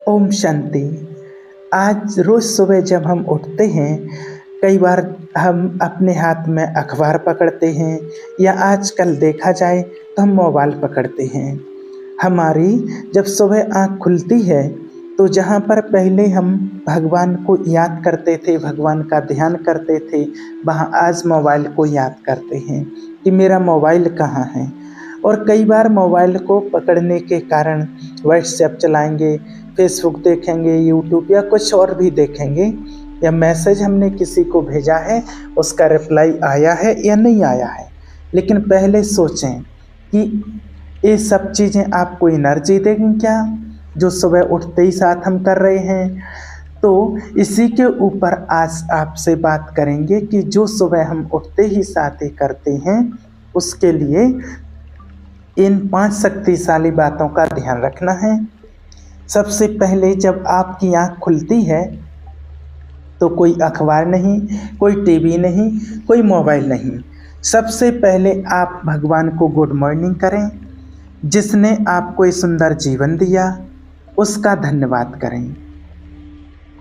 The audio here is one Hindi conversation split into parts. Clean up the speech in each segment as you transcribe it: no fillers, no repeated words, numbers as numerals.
ओम शांति। आज रोज़ सुबह जब हम उठते हैं, कई बार हम अपने हाथ में अखबार पकड़ते हैं या आजकल देखा जाए तो हम मोबाइल पकड़ते हैं। हमारी जब सुबह आँख खुलती है तो जहाँ पर पहले हम भगवान को याद करते थे, भगवान का ध्यान करते थे, वहाँ आज मोबाइल को याद करते हैं कि मेरा मोबाइल कहाँ है। और कई बार मोबाइल को पकड़ने के कारण व्हाट्सएप चलाएंगे, फेसबुक देखेंगे, यूट्यूब या कुछ और भी देखेंगे, या मैसेज हमने किसी को भेजा है उसका रिप्लाई आया है या नहीं आया है। लेकिन पहले सोचें कि ये सब चीज़ें आपको एनर्जी देंगी क्या, जो सुबह उठते ही साथ हम कर रहे हैं। तो इसी के ऊपर आज आपसे बात करेंगे कि जो सुबह हम उठते ही साथ ही करते हैं, उसके लिए इन 5 शक्तिशाली बातों का ध्यान रखना है। सबसे पहले जब आपकी आँख खुलती है तो कोई अखबार नहीं, कोई टीवी नहीं, कोई मोबाइल नहीं। सबसे पहले आप भगवान को गुड मॉर्निंग करें। जिसने आपको ये सुंदर जीवन दिया उसका धन्यवाद करें।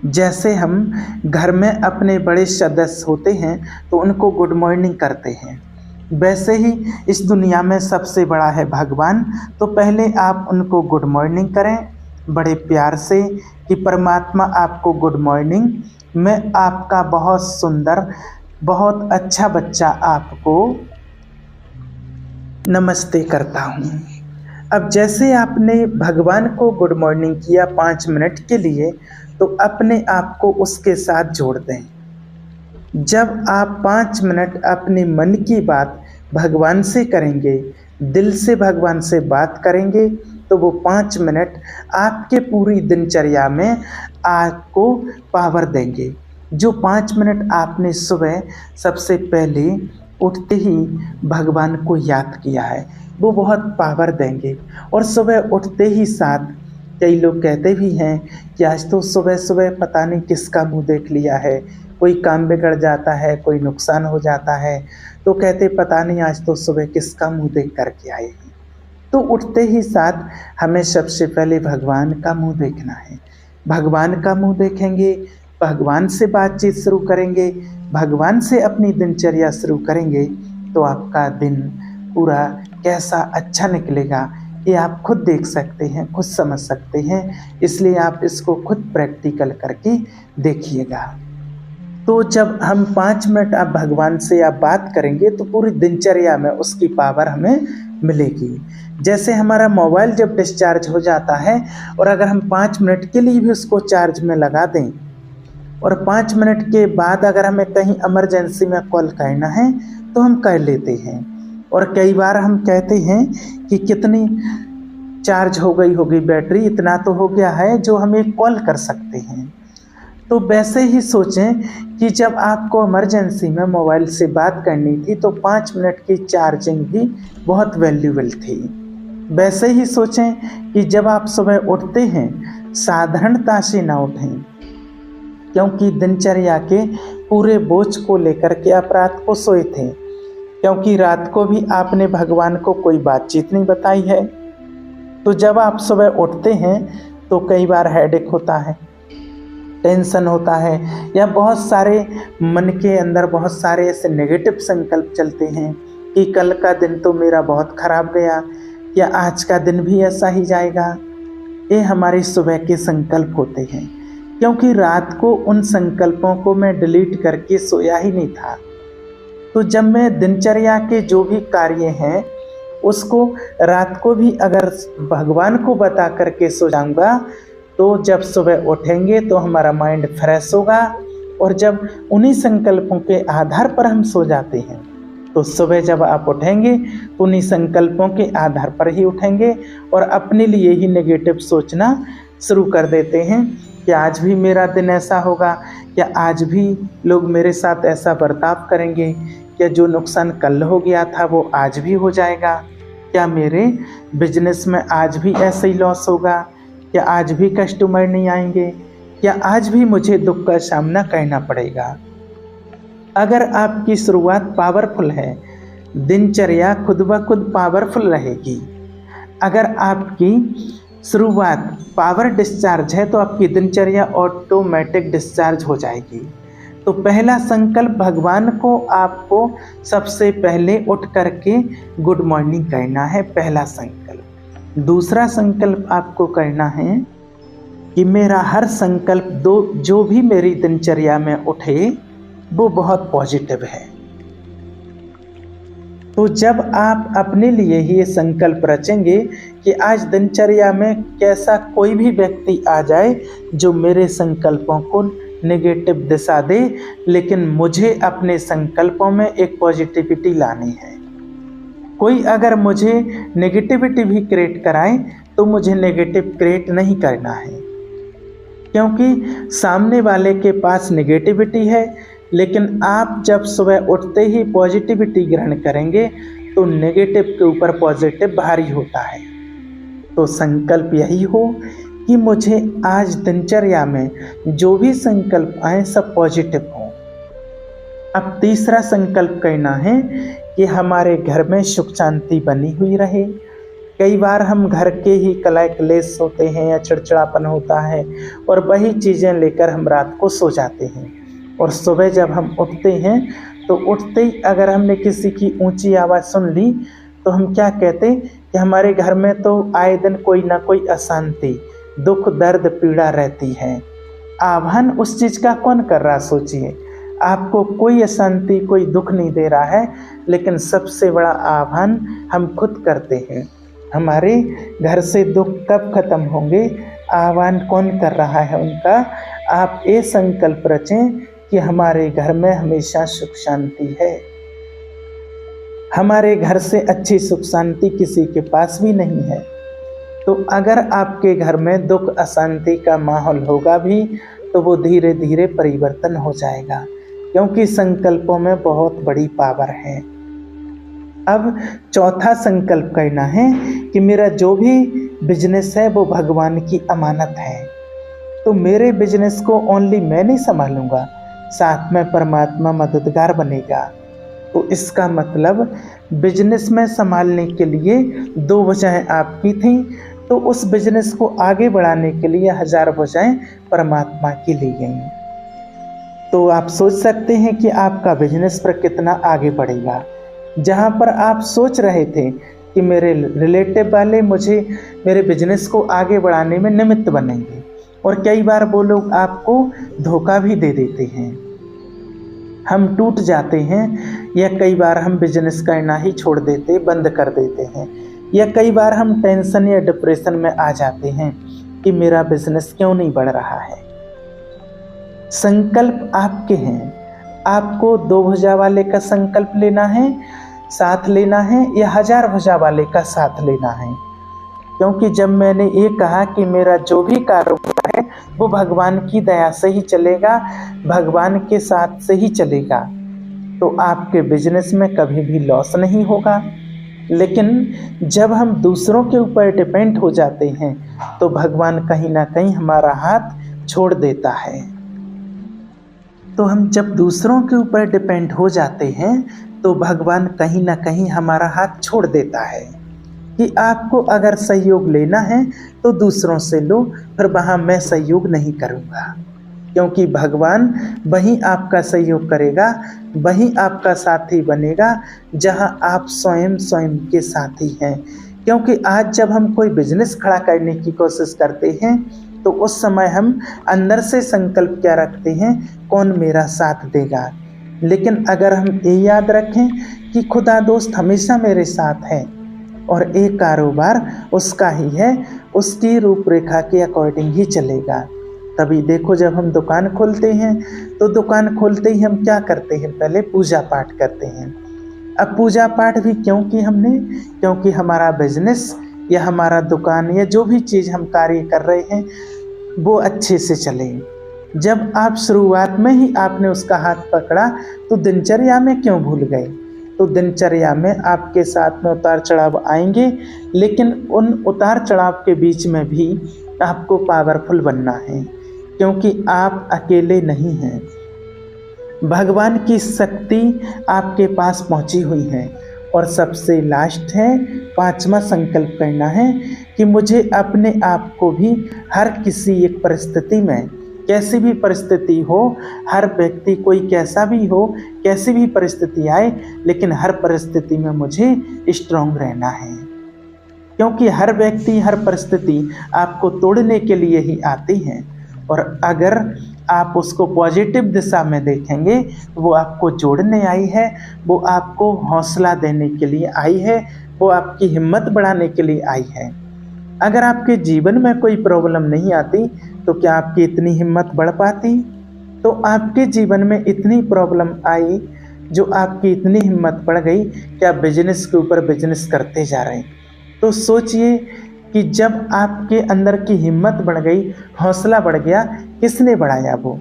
जैसे हम घर में अपने बड़े सदस्य होते हैं तो उनको गुड मॉर्निंग करते हैं, वैसे ही इस दुनिया में सबसे बड़ा है भगवान। तो पहले आप उनको गुड मॉर्निंग करें बड़े प्यार से कि परमात्मा आपको गुड मॉर्निंग, मैं आपका बहुत सुंदर, बहुत अच्छा बच्चा आपको नमस्ते करता हूँ। अब जैसे आपने भगवान को गुड मॉर्निंग किया 5 मिनट के लिए, तो अपने आप को उसके साथ जोड़ दें। जब आप 5 मिनट अपने मन की बात भगवान से करेंगे, दिल से भगवान से बात करेंगे, तो वो 5 मिनट आपके पूरी दिनचर्या में आपको पावर देंगे। जो 5 मिनट आपने सुबह सबसे पहले उठते ही भगवान को याद किया है, वो बहुत पावर देंगे। और सुबह उठते ही साथ कई लोग कहते भी हैं कि आज तो सुबह सुबह पता नहीं किसका मुंह देख लिया है, कोई काम बिगड़ जाता है, कोई नुकसान हो जाता है, तो कहते पता नहीं आज तो सुबह किसका मुंह देख करके आए हैं। तो उठते ही साथ हमें सबसे पहले भगवान का मुंह देखना है। भगवान का मुंह देखेंगे, भगवान से बातचीत शुरू करेंगे, भगवान से अपनी दिनचर्या शुरू करेंगे, तो आपका दिन पूरा कैसा अच्छा निकलेगा ये आप खुद देख सकते हैं, खुद समझ सकते हैं। इसलिए आप इसको खुद प्रैक्टिकल करके देखिएगा। तो जब हम 5 मिनट आप भगवान से आप बात करेंगे तो पूरी दिनचर्या में उसकी पावर हमें मिलेगी। जैसे हमारा मोबाइल जब डिस्चार्ज हो जाता है और अगर हम 5 मिनट के लिए भी उसको चार्ज में लगा दें और 5 मिनट के बाद अगर हमें कहीं इमरजेंसी में कॉल करना है तो हम कर लेते हैं। और कई बार हम कहते हैं कि कितनी चार्ज हो गई होगी बैटरी, इतना तो हो गया है जो हम एक कॉल कर सकते हैं। तो वैसे ही सोचें कि जब आपको इमरजेंसी में मोबाइल से बात करनी थी तो 5 मिनट की चार्जिंग भी बहुत वैल्यूबल थी। वैसे ही सोचें कि जब आप सुबह उठते हैं साधारणता से ना उठें, क्योंकि दिनचर्या के पूरे बोझ को लेकर के आप रात को सोए थे, क्योंकि रात को भी आपने भगवान को कोई बातचीत नहीं बताई है। तो जब आप सुबह उठते हैं तो कई बार हेडेक होता है, टेंशन होता है, या बहुत सारे मन के अंदर बहुत सारे ऐसे नेगेटिव संकल्प चलते हैं कि कल का दिन तो मेरा बहुत ख़राब गया, या आज का दिन भी ऐसा ही जाएगा। ये हमारे सुबह के संकल्प होते हैं, क्योंकि रात को उन संकल्पों को मैं डिलीट करके सोया ही नहीं था। तो जब मैं दिनचर्या के जो भी कार्य हैं उसको रात को भी अगर भगवान को बता करके सो जाऊंगा, तो जब सुबह उठेंगे तो हमारा माइंड फ्रेश होगा। और जब उन्हीं संकल्पों के आधार पर हम सो जाते हैं तो सुबह जब आप उठेंगे तो उन्हीं संकल्पों के आधार पर ही उठेंगे और अपने लिए ही नेगेटिव सोचना शुरू कर देते हैं कि आज भी मेरा दिन ऐसा होगा, क्या आज भी लोग मेरे साथ ऐसा बर्ताव करेंगे, क्या जो नुकसान कल हो गया था वो आज भी हो जाएगा, क्या मेरे बिजनेस में आज भी ऐसे ही लॉस होगा, क्या आज भी कस्टमर नहीं आएंगे, क्या आज भी मुझे दुख का सामना करना पड़ेगा। अगर आपकी शुरुआत पावरफुल है, दिनचर्या खुद ब खुद पावरफुल रहेगी। अगर आपकी शुरुआत पावर डिस्चार्ज है तो आपकी दिनचर्या ऑटोमेटिक डिस्चार्ज हो जाएगी। तो पहला संकल्प भगवान को आपको सबसे पहले उठ करके गुड मॉर्निंग करना है, पहला संकल्प। दूसरा संकल्प आपको करना है कि मेरा हर संकल्प जो भी मेरी दिनचर्या में उठे वो बहुत पॉजिटिव है। तो जब आप अपने लिए ही ये संकल्प रचेंगे कि आज दिनचर्या में कैसा कोई भी व्यक्ति आ जाए जो मेरे संकल्पों को नेगेटिव दिशा दे, लेकिन मुझे अपने संकल्पों में एक पॉजिटिविटी लानी है। कोई अगर मुझे नेगेटिविटी भी क्रिएट कराए तो मुझे नेगेटिव क्रिएट नहीं करना है, क्योंकि सामने वाले के पास नेगेटिविटी है, लेकिन आप जब सुबह उठते ही पॉजिटिविटी ग्रहण करेंगे तो नेगेटिव के ऊपर पॉजिटिव भारी होता है। तो संकल्प यही हो कि मुझे आज दिनचर्या में जो भी संकल्प आए सब पॉजिटिव हो। अब तीसरा संकल्प करना है कि हमारे घर में सुख शांति बनी हुई रहे। कई बार हम घर के ही कलह क्लेश होते हैं या चिड़चिड़ापन होता है और वही चीज़ें लेकर हम रात को सो जाते हैं, और सुबह जब हम उठते हैं तो उठते ही अगर हमने किसी की ऊंची आवाज़ सुन ली तो हम क्या कहते कि हमारे घर में तो आए दिन कोई ना कोई अशांति, दुख, दर्द, पीड़ा रहती है। आह्वान उस चीज़ का कौन कर रहा, सोचिए। आपको कोई अशांति, कोई दुख नहीं दे रहा है, लेकिन सबसे बड़ा आह्वान हम खुद करते हैं। हमारे घर से दुख कब खत्म होंगे, आह्वान कौन कर रहा है उनका। आप ये संकल्प रचें कि हमारे घर में हमेशा सुख शांति है। हमारे घर से अच्छी सुख शांति किसी के पास भी नहीं है। तो अगर आपके घर में दुख अशांति का माहौल होगा भी तो वो धीरे धीरे परिवर्तन हो जाएगा, क्योंकि संकल्पों में बहुत बड़ी पावर है। अब चौथा संकल्प करना है कि मेरा जो भी बिजनेस है वो भगवान की अमानत है। तो मेरे बिजनेस को ओनली मैं नहीं संभालूंगा, साथ में परमात्मा मददगार बनेगा। तो इसका मतलब बिजनेस में संभालने के लिए 2 वजहें आपकी थी, तो उस बिजनेस को आगे बढ़ाने के लिए 1000 वजहें परमात्मा की ली गई। तो आप सोच सकते हैं कि आपका बिजनेस पर कितना आगे बढ़ेगा। जहां पर आप सोच रहे थे कि मेरे रिलेटिव वाले मुझे मेरे बिजनेस को आगे बढ़ाने में निमित्त बनेंगे, और कई बार वो लोग आपको धोखा भी दे देते हैं, हम टूट जाते हैं, या कई बार हम बिजनेस करना ही छोड़ देते, बंद कर देते हैं, या कई बार हम टेंशन या डिप्रेशन में आ जाते हैं कि मेरा बिजनेस क्यों नहीं बढ़ रहा है। संकल्प आपके हैं। आपको 2 भुजा वाले का संकल्प लेना है, साथ लेना है, या 1000 भुजा वाले का साथ लेना है। क्योंकि जब मैंने ये कहा कि मेरा जो भी कारोबार है वो भगवान की दया से ही चलेगा, भगवान के साथ से ही चलेगा, तो आपके बिजनेस में कभी भी लॉस नहीं होगा। लेकिन जब हम दूसरों के ऊपर डिपेंड हो जाते हैं तो भगवान कहीं ना कहीं हमारा हाथ छोड़ देता है। तो हम जब दूसरों के ऊपर डिपेंड हो जाते हैं तो भगवान कहीं ना कहीं हमारा हाथ छोड़ देता है कि आपको अगर सहयोग लेना है तो दूसरों से लो, फिर वहाँ मैं सहयोग नहीं करूँगा, क्योंकि भगवान वहीं आपका सहयोग करेगा, वहीं आपका साथी बनेगा जहाँ आप स्वयं के साथी हैं। क्योंकि आज जब हम कोई बिजनेस खड़ा करने की कोशिश करते हैं तो उस समय हम अंदर से संकल्प क्या रखते हैं, कौन मेरा साथ देगा। लेकिन अगर हम ये याद रखें कि खुदा दोस्त हमेशा मेरे साथ है और एक कारोबार उसका ही है, उसकी रूपरेखा के अकॉर्डिंग ही चलेगा। तभी देखो जब हम दुकान खोलते हैं तो दुकान खोलते ही हम क्या करते हैं, पहले पूजा पाठ करते हैं। अब पूजा पाठ भी क्यों की हमने, क्योंकि हमारा बिजनेस या हमारा दुकान या जो भी चीज़ हम कार्य कर रहे हैं वो अच्छे से चले। जब आप शुरुआत में ही आपने उसका हाथ पकड़ा तो दिनचर्या में क्यों भूल गए। तो दिनचर्या में आपके साथ में उतार चढ़ाव आएंगे, लेकिन उन उतार चढ़ाव के बीच में भी आपको पावरफुल बनना है, क्योंकि आप अकेले नहीं हैं। भगवान की शक्ति आपके पास पहुंची हुई है। और सबसे लास्ट है 5वां संकल्प करना है कि मुझे अपने आप को भी हर किसी एक परिस्थिति में, कैसी भी परिस्थिति हो, हर व्यक्ति कोई कैसा भी हो, कैसी भी परिस्थिति आए, लेकिन हर परिस्थिति में मुझे स्ट्रांग रहना है। क्योंकि हर व्यक्ति, हर परिस्थिति आपको तोड़ने के लिए ही आती है, और अगर आप उसको पॉजिटिव दिशा में देखेंगे तो वो आपको जोड़ने आई है, वो आपको हौसला देने के लिए आई है, वो आपकी हिम्मत बढ़ाने के लिए आई है। अगर आपके जीवन में कोई प्रॉब्लम नहीं आती तो क्या आपकी इतनी हिम्मत बढ़ पाती? तो आपके जीवन में इतनी प्रॉब्लम आई जो आपकी इतनी हिम्मत बढ़ गई कि आप बिजनेस के ऊपर बिजनेस करते जा रहे हैं। तो सोचिए कि जब आपके अंदर की हिम्मत बढ़ गई, हौसला बढ़ गया, किसने बढ़ाया वो?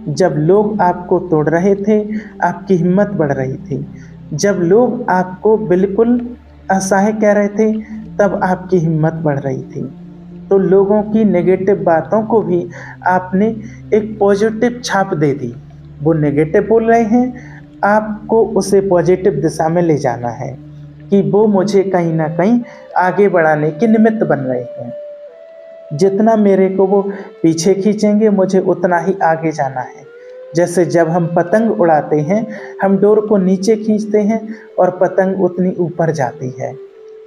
जब लोग आपको तोड़ रहे थे, आपकी हिम्मत बढ़ रही थी। जब लोग आपको बिल्कुल असहाय कह रहे थे, तब आपकी हिम्मत बढ़ रही थी। तो लोगों की नेगेटिव बातों को भी आपने एक पॉजिटिव छाप दे दी। वो नेगेटिव बोल रहे हैं, आपको उसे पॉजिटिव दिशा में ले जाना है कि वो मुझे कहीं ना कहीं आगे बढ़ाने के निमित्त बन रहे हैं। जितना मेरे को वो पीछे खींचेंगे, मुझे उतना ही आगे जाना है। जैसे जब हम पतंग उड़ाते हैं, हम डोर को नीचे खींचते हैं और पतंग उतनी ऊपर जाती है।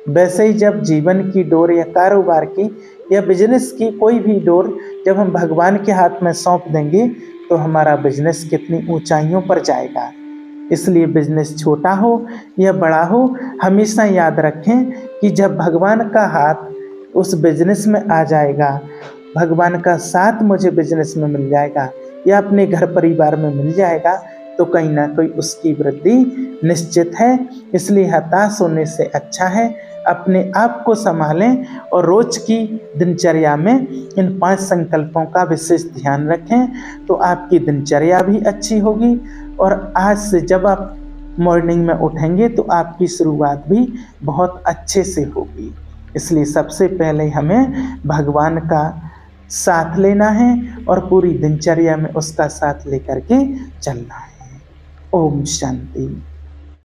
वैसे ही जब जीवन की डोर या कारोबार की या बिजनेस की कोई भी डोर जब हम भगवान के हाथ में सौंप देंगे तो हमारा बिजनेस कितनी ऊंचाइयों पर जाएगा। इसलिए बिजनेस छोटा हो या बड़ा हो, हमेशा याद रखें कि जब भगवान का हाथ उस बिजनेस में आ जाएगा, भगवान का साथ मुझे बिजनेस में मिल जाएगा या अपने घर परिवार में मिल जाएगा, तो कहीं ना कहीं उसकी वृद्धि निश्चित है। इसलिए हताश होने से अच्छा है अपने आप को संभालें और रोज की दिनचर्या में इन 5 संकल्पों का विशेष ध्यान रखें, तो आपकी दिनचर्या भी अच्छी होगी। और आज से जब आप मॉर्निंग में उठेंगे तो आपकी शुरुआत भी बहुत अच्छे से होगी। इसलिए सबसे पहले हमें भगवान का साथ लेना है और पूरी दिनचर्या में उसका साथ लेकर के चलना है। ओम शांति।